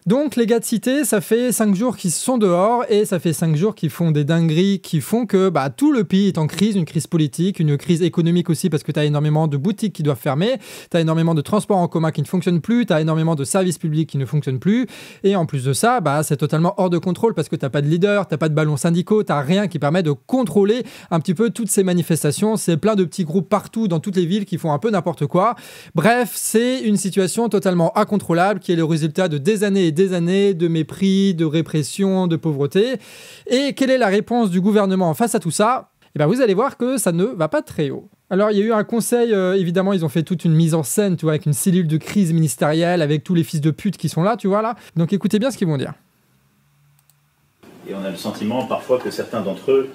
Donc les gars de cité, ça fait 5 jours qu'ils sont dehors et ça fait 5 jours qu'ils font des dingueries qui font que tout le pays est en crise, une crise politique, une crise économique aussi parce que tu as énormément de boutiques qui doivent fermer, tu as énormément de transports en commun qui ne fonctionnent plus, tu as énormément de services publics qui ne fonctionnent plus et en plus de ça, c'est totalement hors de contrôle parce que tu n'as pas de leader, tu n'as pas de ballons syndicaux, tu n'as rien qui permet de contrôler un petit peu toutes ces manifestations. C'est plein de petits groupes partout dans toutes les villes qui font un peu n'importe quoi. Bref, c'est une situation totalement incontrôlable qui est le résultat de des années et des années de mépris, de répression, de pauvreté. Et quelle est la réponse du gouvernement face à tout ça ? Vous allez voir que ça ne va pas très haut. Alors, il y a eu un conseil, évidemment, ils ont fait toute une mise en scène, tu vois, avec une cellule de crise ministérielle, avec tous les fils de pute qui sont là, tu vois, là. Donc, écoutez bien ce qu'ils vont dire. Et on a le sentiment, parfois, que certains d'entre eux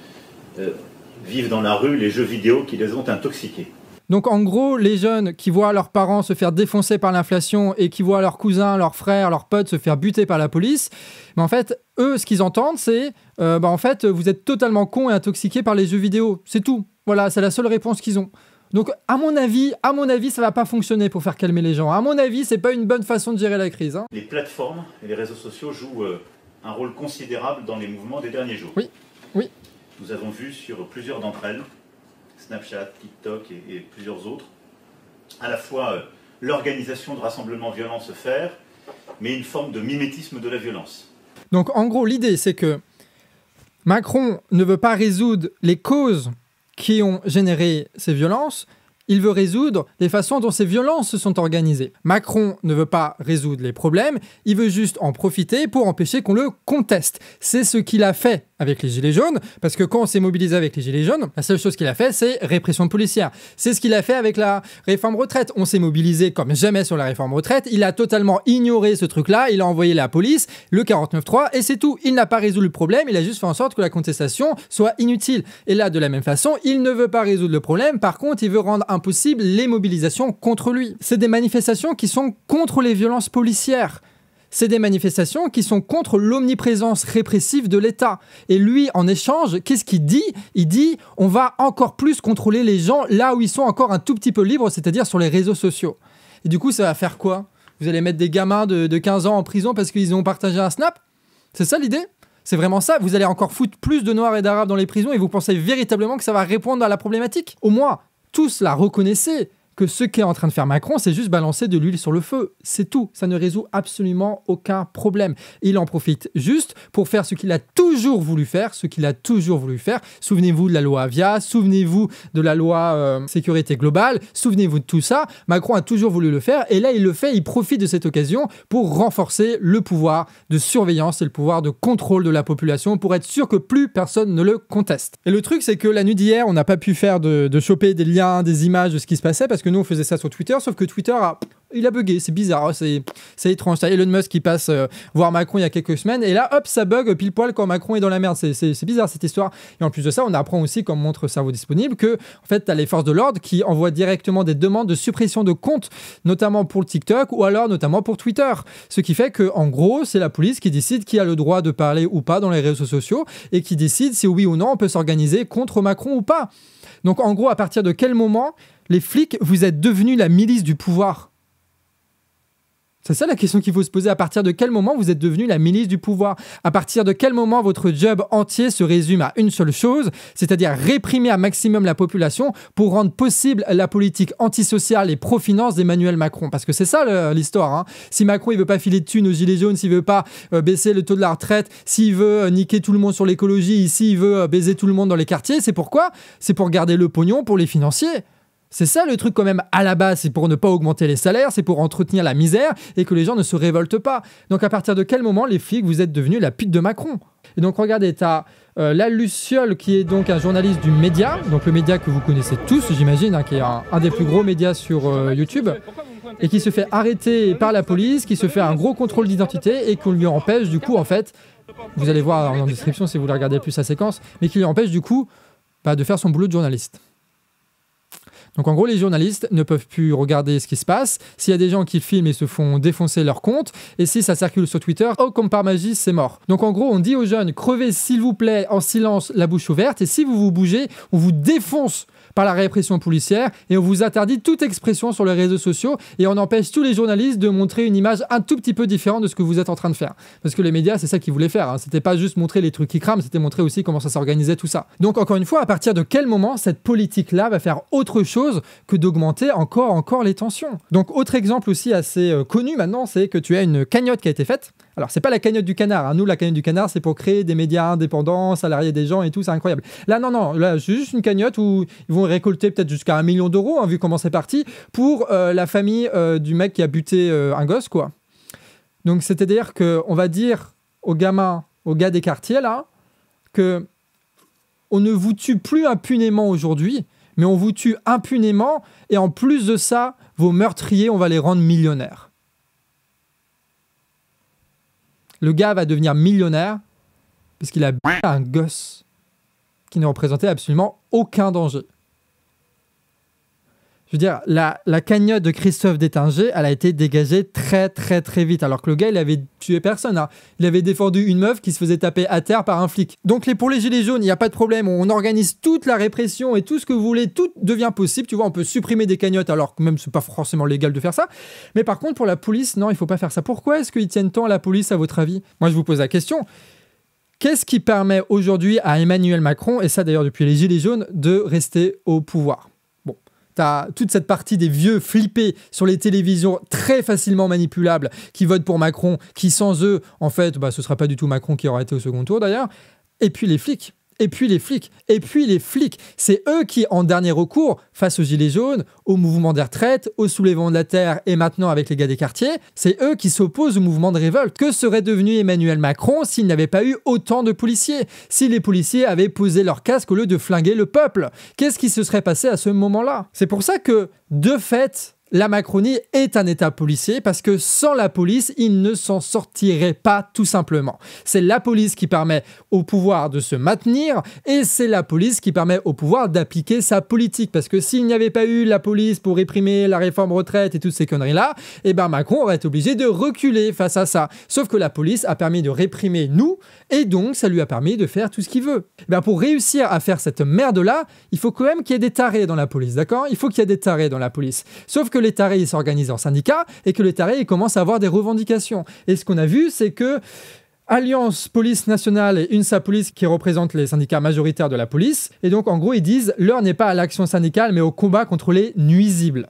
vivent dans la rue les jeux vidéo qui les ont intoxiqués. Donc en gros, les jeunes qui voient leurs parents se faire défoncer par l'inflation et qui voient leurs cousins, leurs frères, leurs potes se faire buter par la police, mais en fait, eux, ce qu'ils entendent, c'est en fait, vous êtes totalement cons et intoxiqués par les jeux vidéo. C'est tout. Voilà, c'est la seule réponse qu'ils ont. Donc à mon avis, ça va pas fonctionner pour faire calmer les gens. À mon avis, c'est pas une bonne façon de gérer la crise. Hein. Les plateformes et les réseaux sociaux jouent un rôle considérable dans les mouvements des derniers jours. Oui, oui. Nous avons vu sur plusieurs d'entre elles, Snapchat, TikTok et plusieurs autres, à la fois l'organisation de rassemblements violents se faire, mais une forme de mimétisme de la violence. Donc en gros, l'idée, c'est que Macron ne veut pas résoudre les causes qui ont généré ces violences, il veut résoudre les façons dont ces violences se sont organisées. Macron ne veut pas résoudre les problèmes, il veut juste en profiter pour empêcher qu'on le conteste. C'est ce qu'il a fait avec les Gilets jaunes, parce que quand on s'est mobilisé avec les Gilets jaunes, la seule chose qu'il a fait, c'est répression policière. C'est ce qu'il a fait avec la réforme retraite. On s'est mobilisé comme jamais sur la réforme retraite, il a totalement ignoré ce truc-là, il a envoyé la police, le 49.3, et c'est tout. Il n'a pas résolu le problème, il a juste fait en sorte que la contestation soit inutile. Et là, de la même façon, il ne veut pas résoudre le problème, par contre, il veut rendre impossible les mobilisations contre lui. C'est des manifestations qui sont contre les violences policières. C'est des manifestations qui sont contre l'omniprésence répressive de l'État. Et lui, en échange, qu'est-ce qu'il dit ? Il dit « on va encore plus contrôler les gens là où ils sont encore un tout petit peu libres, c'est-à-dire sur les réseaux sociaux. » Et du coup, ça va faire quoi ? Vous allez mettre des gamins de 15 ans en prison parce qu'ils ont partagé un snap ? C'est ça l'idée ? C'est vraiment ça ? Vous allez encore foutre plus de Noirs et d'Arabes dans les prisons et vous pensez véritablement que ça va répondre à la problématique ? Au moins, tous la reconnaissez que ce qu'est en train de faire Macron, c'est juste balancer de l'huile sur le feu. C'est tout. Ça ne résout absolument aucun problème. Il en profite juste pour faire ce qu'il a toujours voulu faire, Souvenez-vous de la loi Avia, souvenez-vous de la loi sécurité globale, souvenez-vous de tout ça. Macron a toujours voulu le faire et là, il le fait, il profite de cette occasion pour renforcer le pouvoir de surveillance et le pouvoir de contrôle de la population pour être sûr que plus personne ne le conteste. Et le truc, c'est que la nuit d'hier, on n'a pas pu faire de choper des liens, des images de ce qui se passait parce que nous, on faisait ça sur Twitter, sauf que Twitter il a bugué, c'est bizarre, c'est étrange. T'as Elon Musk qui passe voir Macron il y a quelques semaines, et là, hop, ça bug pile poil quand Macron est dans la merde. C'est bizarre cette histoire. Et en plus de ça, on apprend aussi, comme montre Cerveau Disponible, que en fait, t'as les forces de l'ordre qui envoient directement des demandes de suppression de comptes, notamment pour le TikTok ou alors notamment pour Twitter. Ce qui fait que, en gros, c'est la police qui décide qui a le droit de parler ou pas dans les réseaux sociaux et qui décide si oui ou non on peut s'organiser contre Macron ou pas. Donc, en gros, à partir de quel moment les flics, vous êtes devenus la milice du pouvoir ? C'est ça la question qu'il faut se poser. À partir de quel moment vous êtes devenu la milice du pouvoir ? À partir de quel moment votre job entier se résume à une seule chose, c'est-à-dire réprimer un maximum la population pour rendre possible la politique antisociale et pro-finance d'Emmanuel Macron ? Parce que c'est ça l'histoire. Hein. Si Macron il veut pas filer de thunes aux gilets jaunes, s'il veut pas baisser le taux de la retraite, s'il veut niquer tout le monde sur l'écologie, ici il veut baiser tout le monde dans les quartiers, c'est pourquoi ? C'est pour garder le pognon pour les financiers. C'est ça le truc quand même à la base, c'est pour ne pas augmenter les salaires, c'est pour entretenir la misère et que les gens ne se révoltent pas. Donc à partir de quel moment les flics vous êtes devenus la pute de Macron ? Et donc regardez, t'as La Luciole qui est donc un journaliste du Média, donc le Média que vous connaissez tous j'imagine, hein, qui est un des plus gros médias sur YouTube, et qui se fait arrêter par la police, qui se fait un gros contrôle d'identité et qu'on lui empêche du coup en fait, vous allez voir en description si vous voulez regarder plus sa séquence, mais qui lui empêche du coup de faire son boulot de journaliste. Donc en gros, les journalistes ne peuvent plus regarder ce qui se passe. S'il y a des gens qui filment et se font défoncer leur compte, et si ça circule sur Twitter, oh, comme par magie, c'est mort. Donc en gros, on dit aux jeunes, crevez s'il vous plaît en silence la bouche ouverte, et si vous vous bougez, on vous défonce par la répression policière et on vous interdit toute expression sur les réseaux sociaux et on empêche tous les journalistes de montrer une image un tout petit peu différente de ce que vous êtes en train de faire. Parce que les médias, c'est ça qu'ils voulaient faire. C'était pas juste montrer les trucs qui crament, c'était montrer aussi comment ça s'organisait tout ça. Donc encore une fois, à partir de quel moment cette politique-là va faire autre chose que d'augmenter encore les tensions? Donc autre exemple aussi assez connu maintenant, c'est que tu as une cagnotte qui a été faite. Alors, c'est pas la cagnotte du canard. Hein. Nous, la cagnotte du canard, c'est pour créer des médias indépendants, salarier des gens et tout, c'est incroyable. Là, non. Là, c'est juste une cagnotte où ils vont récolter peut-être jusqu'à 1 million d'euros, hein, vu comment c'est parti, pour la famille du mec qui a buté un gosse, quoi. Donc, c'est-à-dire qu'on va dire aux gamins, aux gars des quartiers, là, que on ne vous tue plus impunément aujourd'hui, mais on vous tue impunément, et en plus de ça, vos meurtriers, on va les rendre millionnaires. Le gars va devenir millionnaire parce qu'il a buté un gosse qui ne représentait absolument aucun danger. Je veux dire, la cagnotte de Christophe Détinger, elle a été dégagée très vite, alors que le gars, il avait tué personne. Hein. Il avait défendu une meuf qui se faisait taper à terre par un flic. Donc pour les gilets jaunes, il n'y a pas de problème. On organise toute la répression et tout ce que vous voulez, tout devient possible. Tu vois, on peut supprimer des cagnottes, alors que même c'est pas forcément légal de faire ça. Mais par contre, pour la police, non, il faut pas faire ça. Pourquoi est-ce qu'ils tiennent tant à la police, à votre avis? Moi, je vous pose la question. Qu'est-ce qui permet aujourd'hui à Emmanuel Macron, et ça d'ailleurs depuis les gilets jaunes, de rester au pouvoir? T'as toute cette partie des vieux flippés sur les télévisions très facilement manipulables qui votent pour Macron, qui sans eux, en fait, ce ne sera pas du tout Macron qui aura été au second tour d'ailleurs. Et puis les flics. C'est eux qui, en dernier recours, face aux gilets jaunes, au mouvement des retraites, au soulèvement de la terre et maintenant avec les gars des quartiers, c'est eux qui s'opposent au mouvement de révolte. Que serait devenu Emmanuel Macron s'il n'avait pas eu autant de policiers? Si les policiers avaient posé leur casque au lieu de flinguer le peuple? Qu'est-ce qui se serait passé à ce moment-là? C'est pour ça que, de fait, la Macronie est un État policier parce que sans la police, il ne s'en sortirait pas tout simplement. C'est la police qui permet au pouvoir de se maintenir et c'est la police qui permet au pouvoir d'appliquer sa politique. Parce que s'il n'y avait pas eu la police pour réprimer la réforme retraite et toutes ces conneries-là, Macron aurait été obligé de reculer face à ça. Sauf que la police a permis de réprimer nous et donc ça lui a permis de faire tout ce qu'il veut. Pour réussir à faire cette merde-là, il faut quand même qu'il y ait des tarés dans la police, d'accord? Il faut qu'il y ait des tarés dans la police. Sauf que les tarés, ils s'organisent en syndicats et que les tarés, ils commencent à avoir des revendications. Et ce qu'on a vu, c'est que Alliance Police Nationale et UNSA Police qui représentent les syndicats majoritaires de la police. Et donc, en gros, ils disent l'heure n'est pas à l'action syndicale, mais au combat contre les nuisibles.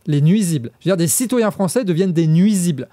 Les nuisibles. Je veux dire, des citoyens français deviennent des nuisibles.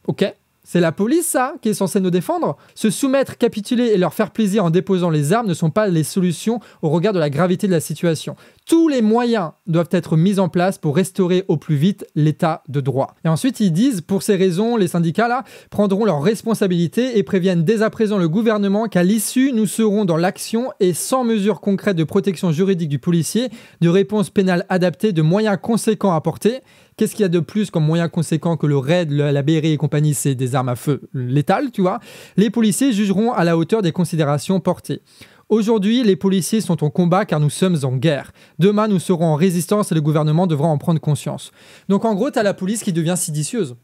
Ok? C'est la police, ça, qui est censée nous défendre? Se soumettre, capituler et leur faire plaisir en déposant les armes ne sont pas les solutions au regard de la gravité de la situation. Tous les moyens doivent être mis en place pour restaurer au plus vite l'état de droit. Et ensuite, ils disent, pour ces raisons, les syndicats là prendront leurs responsabilités et préviennent dès à présent le gouvernement qu'à l'issue, nous serons dans l'action et sans mesures concrètes de protection juridique du policier, de réponse pénale adaptée, de moyens conséquents apportés. Qu'est-ce qu'il y a de plus comme moyen conséquent que le RAID, la BRI et compagnie, c'est des armes à feu létales, tu vois? Les policiers jugeront à la hauteur des considérations portées. Aujourd'hui, les policiers sont en combat car nous sommes en guerre. Demain, nous serons en résistance et le gouvernement devra en prendre conscience. Donc en gros, tu as la police qui devient séditieuse.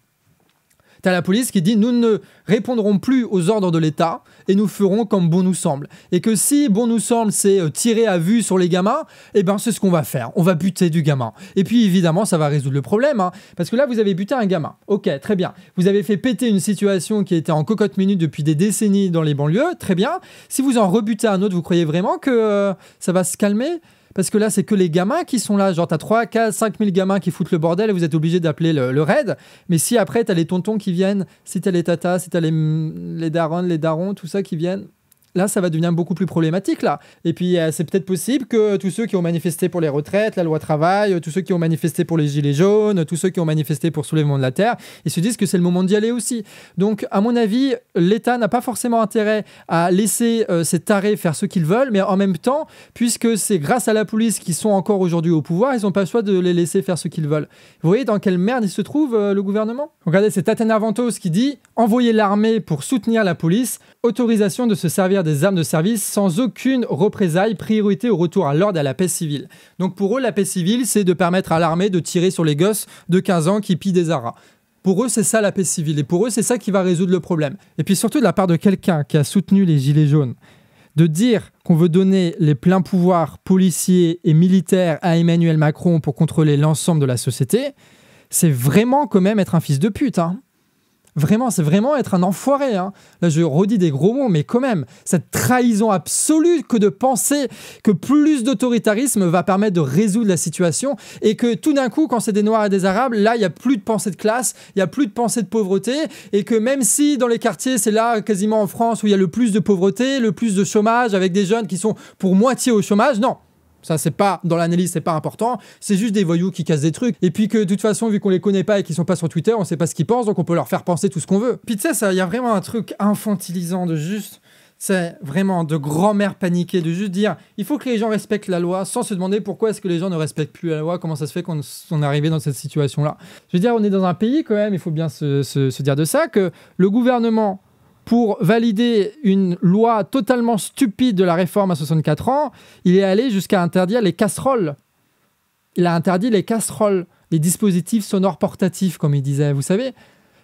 Tu as la police qui dit « Nous ne répondrons plus aux ordres de l'État et nous ferons comme bon nous semble. » Et que si bon nous semble, c'est tirer à vue sur les gamins, c'est ce qu'on va faire. On va buter du gamin. Et puis évidemment, ça va résoudre le problème. Hein, parce que là, vous avez buté un gamin. Ok, très bien. Vous avez fait péter une situation qui était en cocotte minute depuis des décennies dans les banlieues. Très bien. Si vous en rebutez un autre, vous croyez vraiment que ça va se calmer ? Parce que là, c'est que les gamins qui sont là. Genre, t'as 3, 4, 5 000 gamins qui foutent le bordel et vous êtes obligé d'appeler le raid. Mais si après, t'as les tontons qui viennent, si t'as les tatas, si t'as les daronnes, les darons, tout ça qui viennent, là, ça va devenir beaucoup plus problématique, là. Et puis, c'est peut-être possible que tous ceux qui ont manifesté pour les retraites, la loi travail, tous ceux qui ont manifesté pour les gilets jaunes, tous ceux qui ont manifesté pour soulèvement de la terre, ils se disent que c'est le moment d'y aller aussi. Donc, à mon avis, l'État n'a pas forcément intérêt à laisser ces tarés faire ce qu'ils veulent, mais en même temps, puisque c'est grâce à la police qu'ils sont encore aujourd'hui au pouvoir, ils n'ont pas le choix de les laisser faire ce qu'ils veulent. Vous voyez dans quelle merde il se trouve, le gouvernement ? Regardez, c'est Tatiana Ventose qui dit envoyer l'armée pour soutenir la police, autorisation de se servir des armes de service sans aucune représailles, priorité au retour à l'ordre et à la paix civile. Donc pour eux, la paix civile, c'est de permettre à l'armée de tirer sur les gosses de 15 ans qui pillent des haras. Pour eux, c'est ça la paix civile. Et pour eux, c'est ça qui va résoudre le problème. Et puis surtout de la part de quelqu'un qui a soutenu les Gilets jaunes, de dire qu'on veut donner les pleins pouvoirs policiers et militaires à Emmanuel Macron pour contrôler l'ensemble de la société, c'est vraiment quand même être un fils de pute, hein. Vraiment, c'est vraiment être un enfoiré, hein. Là, je redis des gros mots, mais quand même, cette trahison absolue que de penser que plus d'autoritarisme va permettre de résoudre la situation et que tout d'un coup, quand c'est des Noirs et des Arabes, là, il n'y a plus de pensée de classe, il n'y a plus de pensée de pauvreté et que même si dans les quartiers, c'est là quasiment en France où il y a le plus de pauvreté, le plus de chômage avec des jeunes qui sont pour moitié au chômage, non. Ça, c'est pas, dans l'analyse, c'est pas important. C'est juste des voyous qui cassent des trucs. Et puis que, de toute façon, vu qu'on les connaît pas et qu'ils sont pas sur Twitter, on sait pas ce qu'ils pensent, donc on peut leur faire penser tout ce qu'on veut. Puis tu sais, il y a vraiment un truc infantilisant de juste, c'est vraiment de grand-mère paniquée, de juste dire, il faut que les gens respectent la loi, sans se demander pourquoi est-ce que les gens ne respectent plus la loi, comment ça se fait qu'on est arrivé dans cette situation-là. Je veux dire, on est dans un pays, quand même, il faut bien se dire de ça, que le gouvernement, pour valider une loi totalement stupide de la réforme à 64 ans, il est allé jusqu'à interdire les casseroles. Il a interdit les casseroles, les dispositifs sonores portatifs, comme il disait, vous savez.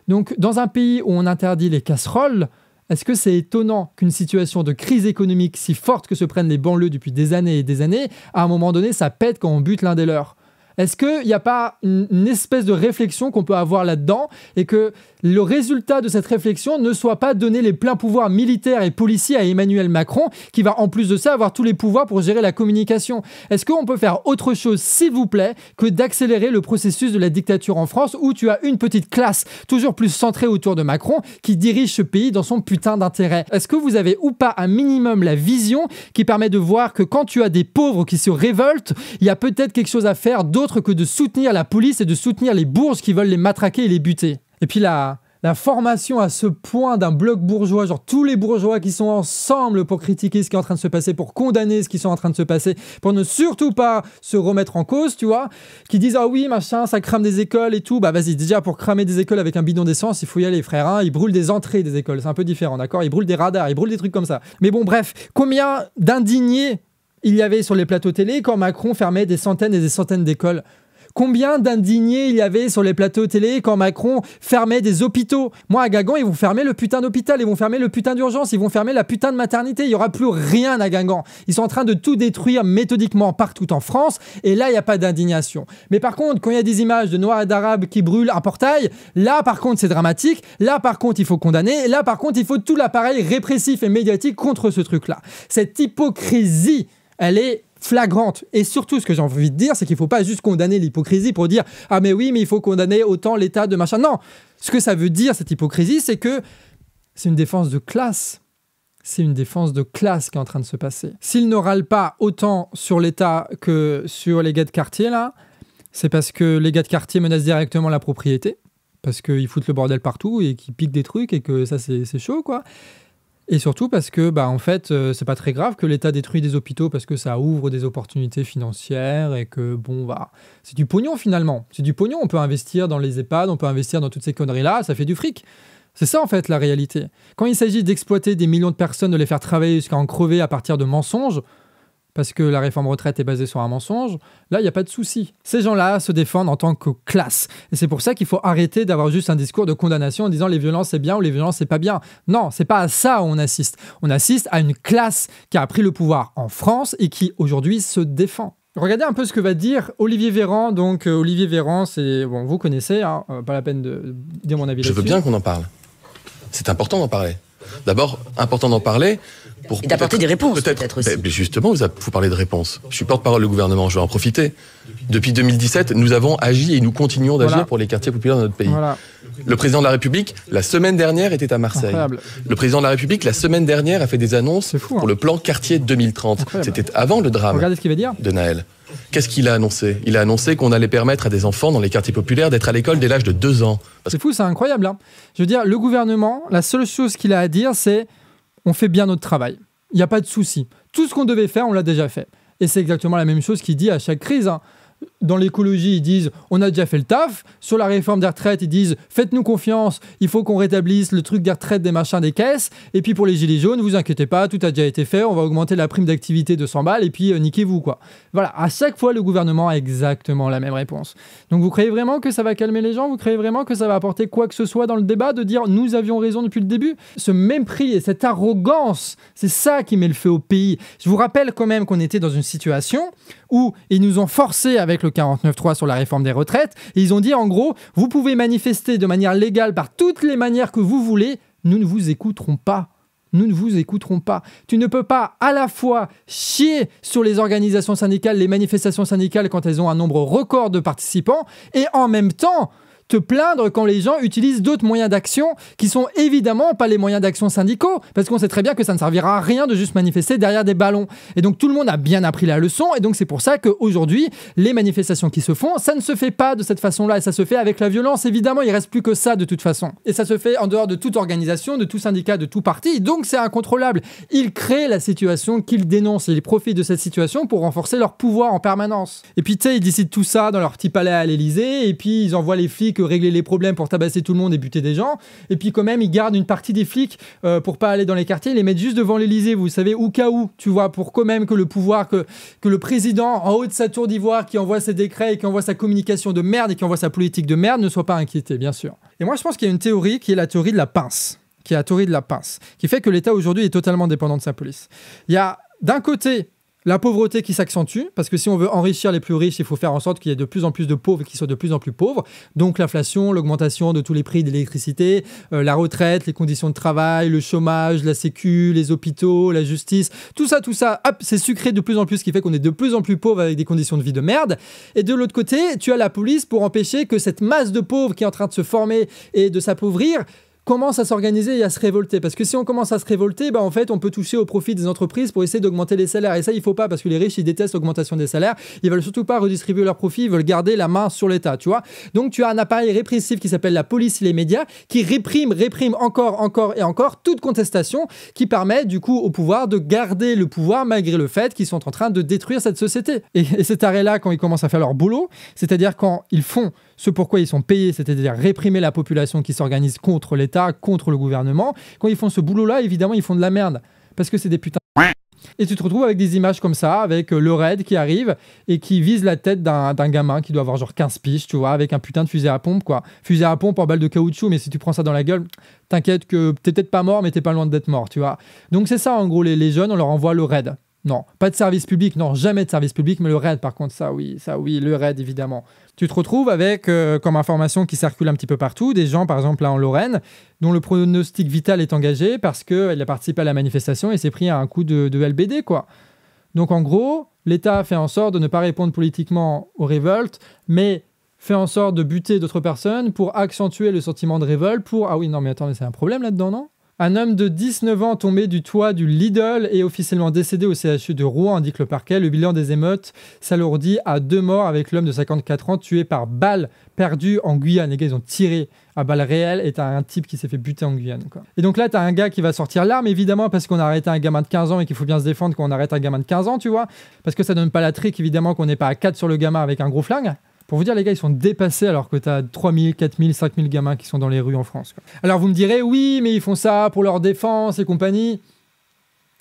Donc, dans un pays où on interdit les casseroles, est-ce que c'est étonnant qu'une situation de crise économique si forte que se prennent les banlieues depuis des années et des années, à un moment donné, ça pète quand on bute l'un des leurs ? Est-ce qu'il n'y a pas une espèce de réflexion qu'on peut avoir là-dedans et que le résultat de cette réflexion ne soit pas donner les pleins pouvoirs militaires et policiers à Emmanuel Macron, qui va en plus de ça avoir tous les pouvoirs pour gérer la communication? Est-ce qu'on peut faire autre chose, s'il vous plaît, que d'accélérer le processus de la dictature en France où tu as une petite classe toujours plus centrée autour de Macron qui dirige ce pays dans son putain d'intérêt? Est-ce que vous avez ou pas un minimum la vision qui permet de voir que quand tu as des pauvres qui se révoltent, il y a peut-être quelque chose à faire d'autre que de soutenir la police et de soutenir les bourges qui veulent les matraquer et les buter? Et puis la formation à ce point d'un bloc bourgeois, genre tous les bourgeois qui sont ensemble pour critiquer ce qui est en train de se passer, pour condamner ce qui est en train de se passer, pour ne surtout pas se remettre en cause, tu vois, qui disent « Ah oui, machin, ça crame des écoles et tout », bah vas-y, déjà pour cramer des écoles avec un bidon d'essence, il faut y aller, frère, hein. Ils brûlent des entrées des écoles, c'est un peu différent, d'accord? Ils brûlent des radars, ils brûlent des trucs comme ça. Mais bon, bref, combien d'indignés il y avait sur les plateaux télé quand Macron fermait des centaines et des centaines d'écoles? Combien d'indignés il y avait sur les plateaux télé quand Macron fermait des hôpitaux? Moi, à Guingamp, ils vont fermer le putain d'hôpital, ils vont fermer le putain d'urgence, ils vont fermer la putain de maternité. Il n'y aura plus rien à Guingamp. Ils sont en train de tout détruire méthodiquement partout en France, et là, il n'y a pas d'indignation. Mais par contre, quand il y a des images de Noirs et d'Arabes qui brûlent un portail, là, par contre, c'est dramatique. Là, par contre, il faut condamner. Là, par contre, il faut tout l'appareil répressif et médiatique contre ce truc-là. Cette hypocrisie, elle est flagrante. Et surtout, ce que j'ai envie de dire, c'est qu'il ne faut pas juste condamner l'hypocrisie pour dire « Ah mais oui, mais il faut condamner autant l'État de machin ». Non, ce que ça veut dire, cette hypocrisie, c'est que c'est une défense de classe. C'est une défense de classe qui est en train de se passer. S'ils ne râlent pas autant sur l'État que sur les gars de quartier, là, c'est parce que les gars de quartier menacent directement la propriété, parce qu'ils foutent le bordel partout et qu'ils piquent des trucs et que ça, c'est chaud, quoi. Et surtout parce que, bah, en fait, c'est pas très grave que l'État détruit des hôpitaux parce que ça ouvre des opportunités financières et que, bon, bah, c'est du pognon finalement. C'est du pognon. On peut investir dans les EHPAD, on peut investir dans toutes ces conneries-là, ça fait du fric. C'est ça, en fait, la réalité. Quand il s'agit d'exploiter des millions de personnes, de les faire travailler jusqu'à en crever à partir de mensonges, parce que la réforme retraite est basée sur un mensonge, là, il n'y a pas de souci. Ces gens-là se défendent en tant que classe. Et c'est pour ça qu'il faut arrêter d'avoir juste un discours de condamnation en disant les violences c'est bien ou les violences c'est pas bien. Non, c'est pas à ça où on assiste. On assiste à une classe qui a pris le pouvoir en France et qui, aujourd'hui, se défend. Regardez un peu ce que va dire Olivier Véran. Donc, Olivier Véran, c'est... Bon, vous connaissez, hein, pas la peine de dire mon avis là-dessus. Je veux bien qu'on en parle. C'est important d'en parler. D'abord, important d'en parler... Et d'apporter des réponses, peut-être aussi. Mais justement, vous parlez de réponses. Je suis porte-parole du gouvernement, je vais en profiter. Depuis 2017, nous avons agi et nous continuons d'agir pour les quartiers populaires de notre pays. Voilà. Le président de la République, la semaine dernière, était à Marseille. Incroyable. Le président de la République, la semaine dernière, a fait des annonces pour le plan quartier 2030. Incroyable. C'était avant le drame de Naël. Qu'est-ce qu'il a annoncé? Il a annoncé qu'on allait permettre à des enfants dans les quartiers populaires d'être à l'école dès l'âge de 2 ans. C'est fou, c'est incroyable. Hein. Je veux dire, le gouvernement, la seule chose qu'il a à dire, c'est on fait bien notre travail. Il n'y a pas de souci. Tout ce qu'on devait faire, on l'a déjà fait. Et c'est exactement la même chose qu'il dit à chaque crise. Hein. Dans l'écologie, ils disent on a déjà fait le taf. Sur la réforme des retraites, ils disent faites-nous confiance, il faut qu'on rétablisse le truc des retraites, des machins, des caisses. Et puis pour les gilets jaunes, vous inquiétez pas, tout a déjà été fait, on va augmenter la prime d'activité de 100 balles et puis niquez-vous quoi. Voilà, à chaque fois le gouvernement a exactement la même réponse. Donc vous croyez vraiment que ça va calmer les gens? Vous croyez vraiment que ça va apporter quoi que ce soit dans le débat de dire nous avions raison depuis le début? Ce mépris et cette arrogance, c'est ça qui met le feu au pays. Je vous rappelle quand même qu'on était dans une situation où ils nous ont forcé avec le 49.3 sur la réforme des retraites et ils ont dit en gros, vous pouvez manifester de manière légale par toutes les manières que vous voulez, nous ne vous écouterons pas. Nous ne vous écouterons pas. Tu ne peux pas à la fois chier sur les organisations syndicales, les manifestations syndicales quand elles ont un nombre record de participants et en même temps te plaindre quand les gens utilisent d'autres moyens d'action qui sont évidemment pas les moyens d'action syndicaux, parce qu'on sait très bien que ça ne servira à rien de juste manifester derrière des ballons. Et donc tout le monde a bien appris la leçon, et donc c'est pour ça qu'aujourd'hui, les manifestations qui se font, ça ne se fait pas de cette façon-là, et ça se fait avec la violence, évidemment, il reste plus que ça de toute façon. Et ça se fait en dehors de toute organisation, de tout syndicat, de tout parti, donc c'est incontrôlable. Ils créent la situation qu'ils dénoncent, et ils profitent de cette situation pour renforcer leur pouvoir en permanence. Et puis tu sais, ils décident tout ça dans leur petit palais à l'Élysée, et puis ils envoient les flics régler les problèmes pour tabasser tout le monde et buter des gens, et puis quand même ils gardent une partie des flics pour pas aller dans les quartiers, ils les mettent juste devant l'Élysée, vous savez, au cas où, tu vois, pour quand même que le pouvoir, que le président en haut de sa tour d'ivoire qui envoie ses décrets et qui envoie sa communication de merde et qui envoie sa politique de merde ne soit pas inquiété, bien sûr. Et moi je pense qu'il y a une théorie qui est la théorie de la pince, qui fait que l'État aujourd'hui est totalement dépendant de sa police. Il y a d'un côté la pauvreté qui s'accentue, parce que si on veut enrichir les plus riches, il faut faire en sorte qu'il y ait de plus en plus de pauvres et qu'ils soient de plus en plus pauvres. Donc l'inflation, l'augmentation de tous les prix de l'électricité, la retraite, les conditions de travail, le chômage, la sécu, les hôpitaux, la justice, tout ça, hop, c'est sucré de plus en plus, ce qui fait qu'on est de plus en plus pauvres avec des conditions de vie de merde. Et de l'autre côté, tu as la police pour empêcher que cette masse de pauvres qui est en train de se former et de s'appauvrir commence à s'organiser et à se révolter. Parce que si on commence à se révolter, en fait, on peut toucher au profit des entreprises pour essayer d'augmenter les salaires. Et ça, il faut pas, parce que les riches, ils détestent l'augmentation des salaires. Ils veulent surtout pas redistribuer leurs profits, ils veulent garder la main sur l'État, tu vois. Donc, tu as un appareil répressif qui s'appelle la police et les médias, qui réprime encore et encore toute contestation, qui permet, du coup, au pouvoir de garder le pouvoir malgré le fait qu'ils sont en train de détruire cette société. Et cet arrêt-là, quand ils commencent à faire leur boulot, c'est-à-dire quand ils font ce pourquoi ils sont payés, c'est-à-dire réprimer la population qui s'organise contre l'État, contre le gouvernement. Quand ils font ce boulot-là, évidemment, ils font de la merde. Parce que c'est des putains. Et tu te retrouves avec des images comme ça, avec le raid qui arrive et qui vise la tête d'un gamin qui doit avoir genre 15 piges, tu vois, avec un putain de fusil à pompe, quoi. Fusil à pompe en balle de caoutchouc, mais si tu prends ça dans la gueule, t'inquiète que t'es peut-être pas mort, mais t'es pas loin d'être mort, tu vois. Donc c'est ça, en gros, les jeunes, on leur envoie le raid. Non, pas de service public, non, jamais de service public, mais le raid, par contre, ça oui, le raid, évidemment. Tu te retrouves avec, comme information qui circule un petit peu partout, des gens, par exemple, là en Lorraine, dont le pronostic vital est engagé parce qu'il a participé à la manifestation et s'est pris un coup de LBD, quoi. Donc, en gros, l'État fait en sorte de ne pas répondre politiquement aux révoltes, mais fait en sorte de buter d'autres personnes pour accentuer le sentiment de révolte, pour... Ah oui, non, mais attendez, c'est un problème là-dedans, non ? Un homme de 19 ans tombé du toit du Lidl est officiellement décédé au CHU de Rouen, indique le parquet. Le bilan des émeutes s'alourdit à 2 morts avec l'homme de 54 ans tué par balle perdue en Guyane. Les gars, ils ont tiré à balles réelles et t'as un type qui s'est fait buter en Guyane, quoi. Et donc là, t'as un gars qui va sortir l'arme, évidemment, parce qu'on a arrêté un gamin de 15 ans et qu'il faut bien se défendre quand on arrête un gamin de 15 ans, tu vois. Parce que ça donne pas la trique, évidemment, qu'on n'est pas à 4 sur le gamin avec un gros flingue. Pour vous dire, les gars, ils sont dépassés alors que t'as 3000, 4000, 5000 gamins qui sont dans les rues en France, quoi. Alors vous me direz, oui, mais ils font ça pour leur défense et compagnie.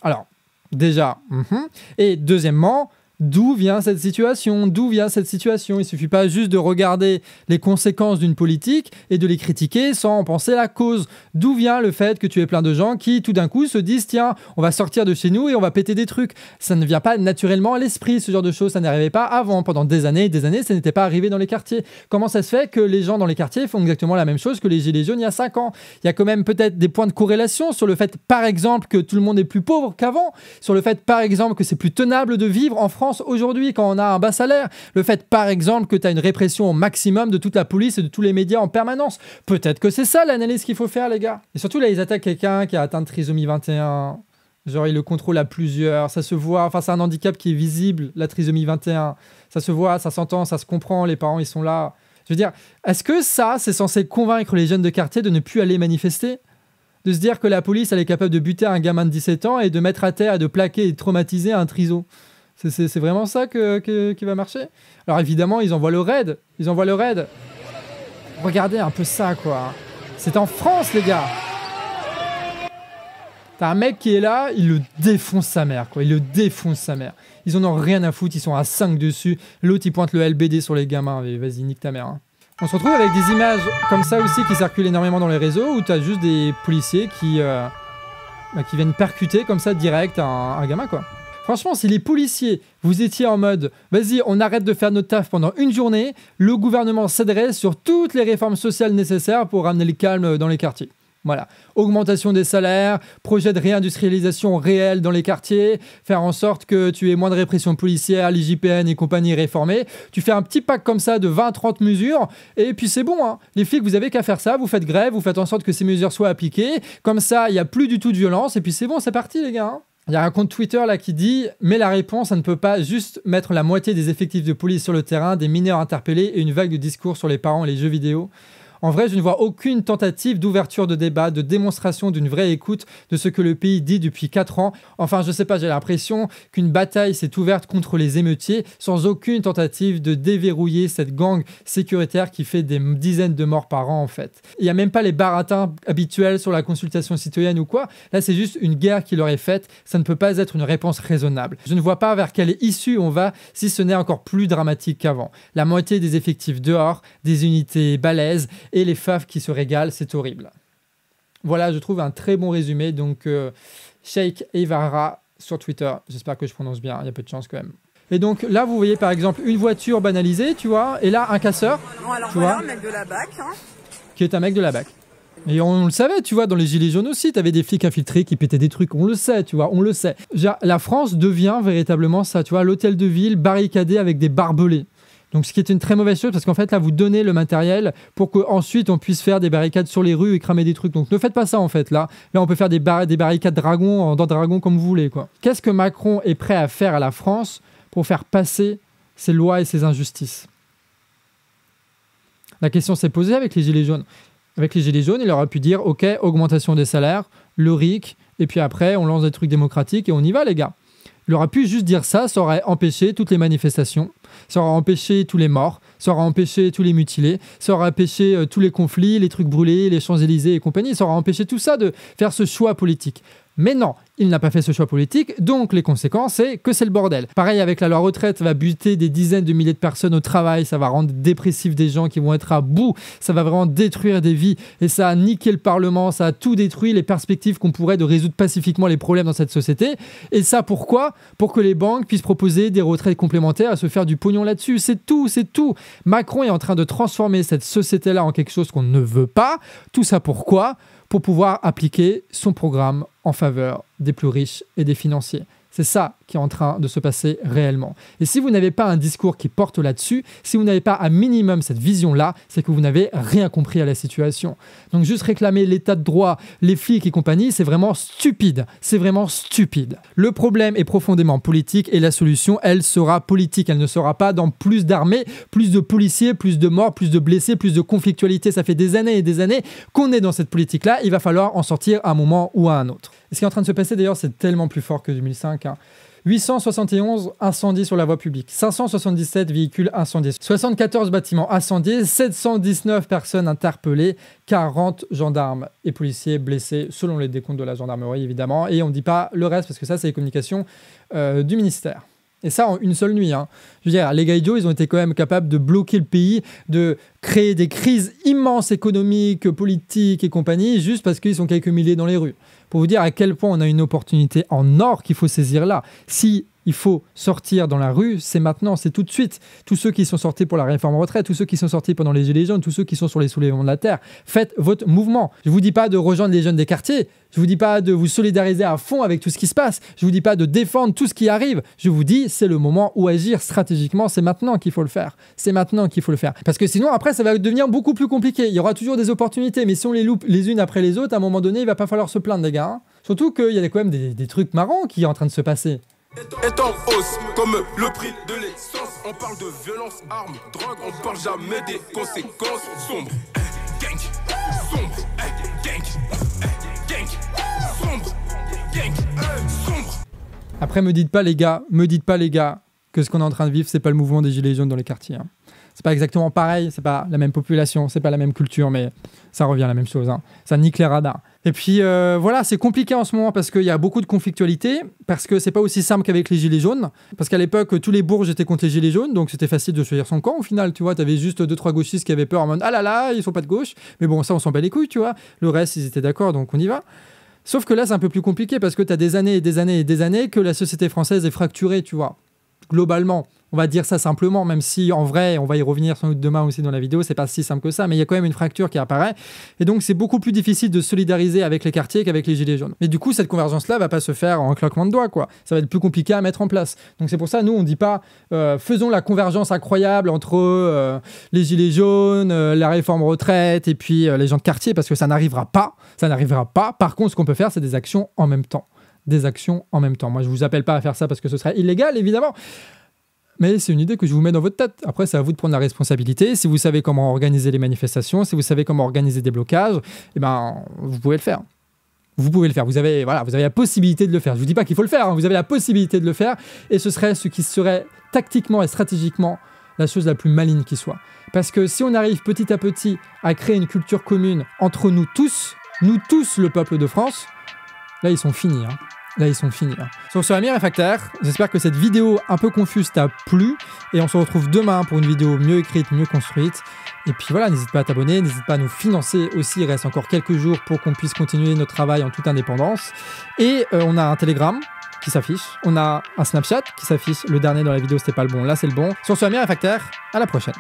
Alors, déjà, et deuxièmement, d'où vient cette situation ? Il suffit pas juste de regarder les conséquences d'une politique et de les critiquer sans en penser la cause. D'où vient le fait que tu aies plein de gens qui, tout d'un coup, se disent « Tiens, on va sortir de chez nous et on va péter des trucs ». Ça ne vient pas naturellement à l'esprit, ce genre de choses. Ça n'arrivait pas avant. Pendant des années, ça n'était pas arrivé dans les quartiers. Comment ça se fait que les gens dans les quartiers font exactement la même chose que les Gilets jaunes il y a 5 ans ? Il y a quand même peut-être des points de corrélation sur le fait, par exemple, que tout le monde est plus pauvre qu'avant. Sur le fait, par exemple, que c'est plus tenable de vivre en France aujourd'hui quand on a un bas salaire, le fait par exemple que tu as une répression au maximum de toute la police et de tous les médias en permanence. Peut-être que c'est ça l'analyse qu'il faut faire, les gars. Et surtout là, ils attaquent quelqu'un qui a atteint de trisomie 21, genre il le contrôle à plusieurs, ça se voit, enfin c'est un handicap qui est visible, la trisomie 21, ça se voit, ça s'entend, ça se comprend, les parents ils sont là. Je veux dire, est-ce que ça c'est censé convaincre les jeunes de quartier de ne plus aller manifester ? De se dire que la police elle est capable de buter un gamin de 17 ans et de mettre à terre et de plaquer et de traumatiser un triso ? C'est vraiment ça qui va marcher. Alors évidemment, ils envoient le raid. Regardez un peu ça, quoi. C'est en France, les gars. T'as un mec qui est là, il le défonce sa mère, quoi. Ils en ont rien à foutre, ils sont à 5 dessus. L'autre, il pointe le LBD sur les gamins. Vas-y, nique ta mère. Hein. On se retrouve avec des images comme ça aussi qui circulent énormément dans les réseaux où t'as juste des policiers qui viennent percuter comme ça direct un gamin, quoi. Franchement, si les policiers, vous étiez en mode « Vas-y, on arrête de faire notre taf pendant une journée », le gouvernement s'adresse sur toutes les réformes sociales nécessaires pour ramener le calme dans les quartiers. Voilà. Augmentation des salaires, projet de réindustrialisation réelle dans les quartiers, faire en sorte que tu aies moins de répression policière, l'IGPN et compagnie réformée. Tu fais un petit pack comme ça de 20-30 mesures et puis c'est bon. Hein. Les flics, vous avez qu'à faire ça, vous faites grève, vous faites en sorte que ces mesures soient appliquées. Comme ça, il n'y a plus du tout de violence et puis c'est bon, c'est parti les gars. Hein. Il y a un compte Twitter là qui dit « Mais la réponse, ça ne peut pas juste mettre la moitié des effectifs de police sur le terrain, des mineurs interpellés et une vague de discours sur les parents et les jeux vidéo. » En vrai, je ne vois aucune tentative d'ouverture de débat, de démonstration d'une vraie écoute de ce que le pays dit depuis 4 ans. Enfin, je sais pas, j'ai l'impression qu'une bataille s'est ouverte contre les émeutiers sans aucune tentative de déverrouiller cette gang sécuritaire qui fait des dizaines de morts par an, en fait. Il n'y a même pas les baratins habituels sur la consultation citoyenne ou quoi. Là, c'est juste une guerre qui leur est faite. Ça ne peut pas être une réponse raisonnable. Je ne vois pas vers quelle issue on va si ce n'est encore plus dramatique qu'avant. La moitié des effectifs dehors, des unités balèzes, et les faves qui se régalent, c'est horrible. Voilà, je trouve un très bon résumé. Donc, Sheikh Evara sur Twitter. J'espère que je prononce bien, il y a peu de chance quand même. Et donc là, vous voyez par exemple une voiture banalisée, tu vois, et là, un casseur, tu vois, un mec de la BAC, hein, qui est un mec de la BAC. Et on le savait, tu vois, dans les Gilets jaunes aussi, t'avais des flics infiltrés qui pétaient des trucs, on le sait, tu vois, on le sait. La France devient véritablement ça, tu vois, l'hôtel de ville barricadé avec des barbelés. Donc ce qui est une très mauvaise chose parce qu'en fait là vous donnez le matériel pour qu'ensuite on puisse faire des barricades sur les rues et cramer des trucs. Donc ne faites pas ça en fait là. Là on peut faire des barricades dragon dans dragon comme vous voulez quoi. Qu'est-ce que Macron est prêt à faire à la France pour faire passer ses lois et ses injustices? La question s'est posée avec les Gilets jaunes. Avec les Gilets jaunes, il aurait pu dire ok, augmentation des salaires, le RIC, et puis après on lance des trucs démocratiques et on y va les gars. Il aurait pu juste dire ça, ça aurait empêché toutes les manifestations, ça aurait empêché tous les morts, ça aurait empêché tous les mutilés, ça aurait empêché tous les conflits, les trucs brûlés, les Champs-Élysées et compagnie, ça aurait empêché tout ça de faire ce choix politique. Mais non, il n'a pas fait ce choix politique, donc les conséquences, c'est que c'est le bordel. Pareil avec la loi retraite, ça va buter des dizaines de milliers de personnes au travail, ça va rendre dépressif des gens qui vont être à bout, ça va vraiment détruire des vies, et ça a niqué le Parlement, ça a tout détruit, les perspectives qu'on pourrait de résoudre pacifiquement les problèmes dans cette société. Et ça, pourquoi? Pour que les banques puissent proposer des retraites complémentaires à se faire du pognon là-dessus. C'est tout, c'est tout. Macron est en train de transformer cette société-là en quelque chose qu'on ne veut pas. Tout ça pourquoi? Pour pouvoir appliquer son programme en faveur des plus riches et des financiers. C'est ça qui est en train de se passer réellement. Et si vous n'avez pas un discours qui porte là-dessus, si vous n'avez pas un minimum cette vision-là, c'est que vous n'avez rien compris à la situation. Donc juste réclamer l'état de droit, les flics et compagnie, c'est vraiment stupide. C'est vraiment stupide. Le problème est profondément politique et la solution, elle sera politique. Elle ne sera pas dans plus d'armées, plus de policiers, plus de morts, plus de blessés, plus de conflictualité. Ça fait des années et des années qu'on est dans cette politique-là. Il va falloir en sortir à un moment ou à un autre. Et ce qui est en train de se passer d'ailleurs, c'est tellement plus fort que 2005. 871 incendies sur la voie publique, 577 véhicules incendiés, 74 bâtiments incendiés, 719 personnes interpellées, 40 gendarmes et policiers blessés, selon les décomptes de la gendarmerie évidemment. Et on ne dit pas le reste parce que ça, c'est les communications du ministère. Et ça en une seule nuit. Hein. Je veux dire, les Gaïdjo, ils ont été quand même capables de bloquer le pays, de créer des crises immenses économiques, politiques et compagnie, juste parce qu'ils sont quelques milliers dans les rues. Pour vous dire à quel point on a une opportunité en or qu'il faut saisir là. Si il faut sortir dans la rue, c'est maintenant, c'est tout de suite. Tous ceux qui sont sortis pour la réforme retraite, tous ceux qui sont sortis pendant les Gilets jaunes, tous ceux qui sont sur les soulèvements de la terre, faites votre mouvement. Je ne vous dis pas de rejoindre les jeunes des quartiers, je ne vous dis pas de vous solidariser à fond avec tout ce qui se passe, je ne vous dis pas de défendre tout ce qui arrive, je vous dis c'est le moment où agir stratégiquement, c'est maintenant qu'il faut le faire. C'est maintenant qu'il faut le faire. Parce que sinon, après, ça va devenir beaucoup plus compliqué. Il y aura toujours des opportunités, mais si on les loupe les unes après les autres, à un moment donné, il ne va pas falloir se plaindre, les gars. Hein. Surtout qu'il y a quand même des trucs marrants qui sont en train de se passer. Est en hausse comme le prix de l'essence. On parle de violence, armes, drogue, on parle jamais des conséquences sombres. Gang, sombre, gang, gang, sombre, gang, sombre. Après, me dites pas les gars, que ce qu'on est en train de vivre, c'est pas le mouvement des gilets jaunes dans les quartiers. Hein. C'est pas exactement pareil, c'est pas la même population, c'est pas la même culture, mais ça revient à la même chose. Hein. Ça nique les radars. Et puis voilà, c'est compliqué en ce moment parce qu'il y a beaucoup de conflictualité, parce que c'est pas aussi simple qu'avec les gilets jaunes, parce qu'à l'époque, tous les bourges étaient contre les gilets jaunes, donc c'était facile de choisir son camp au final, tu vois, t'avais juste 2-3 gauchistes qui avaient peur en mode « Ah là là, ils sont pas de gauche », mais bon, ça on s'en bat les couilles, tu vois. Le reste, ils étaient d'accord, donc on y va. Sauf que là, c'est un peu plus compliqué parce que t'as des années et des années et des années que la société française est fracturée, tu vois. Globalement, on va dire ça simplement, même si en vrai, on va y revenir sans doute demain aussi dans la vidéo, c'est pas si simple que ça, mais il y a quand même une fracture qui apparaît, et donc c'est beaucoup plus difficile de solidariser avec les quartiers qu'avec les gilets jaunes. Mais du coup, cette convergence-là va pas se faire en claquement de doigts, quoi. Ça va être plus compliqué à mettre en place. Donc c'est pour ça, nous, on dit pas faisons la convergence incroyable entre les gilets jaunes, la réforme retraite et puis les gens de quartier, parce que ça n'arrivera pas. Ça n'arrivera pas. Par contre, ce qu'on peut faire, c'est des actions en même temps. Des actions en même temps. Moi, je vous appelle pas à faire ça parce que ce serait illégal, évidemment. Mais c'est une idée que je vous mets dans votre tête. Après, c'est à vous de prendre la responsabilité. Si vous savez comment organiser les manifestations, si vous savez comment organiser des blocages, eh ben, vous pouvez le faire. Vous pouvez le faire. Vous avez la possibilité de le faire. Je vous dis pas qu'il faut le faire. Hein. Vous avez la possibilité de le faire. Et ce serait ce qui serait tactiquement et stratégiquement la chose la plus maligne qui soit. Parce que si on arrive petit à petit à créer une culture commune entre nous tous, le peuple de France, là, ils sont finis. Hein. Là, ils sont finis. Hein. Sur ce, Amir Réfractaire, j'espère que cette vidéo un peu confuse t'a plu. Et on se retrouve demain pour une vidéo mieux écrite, mieux construite. Et puis voilà, n'hésite pas à t'abonner, n'hésite pas à nous financer aussi. Il reste encore quelques jours pour qu'on puisse continuer notre travail en toute indépendance. Et on a un Telegram qui s'affiche. On a un Snapchat qui s'affiche. Le dernier dans la vidéo, c'était pas le bon. Là, c'est le bon. Sur ce, Amir Réfractaire, à la prochaine.